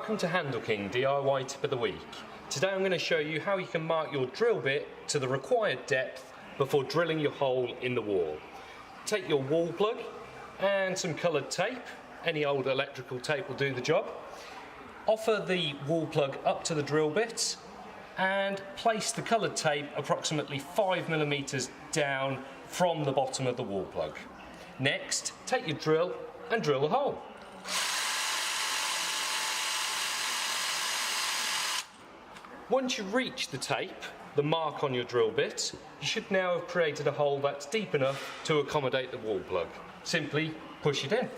Welcome to Handle King DIY Tip of the Week. Today I'm going to show you how you can mark your drill bit to the required depth before drilling your hole in the wall. Take your wall plug and some coloured tape. Any old electrical tape will do the job. Offer the wall plug up to the drill bit and place the coloured tape approximately 5mm down from the bottom of the wall plug. Next, take your drill and drill the hole. Once you reach the tape, the mark on your drill bit, you should now have created a hole that's deep enough to accommodate the wall plug. Simply push it in.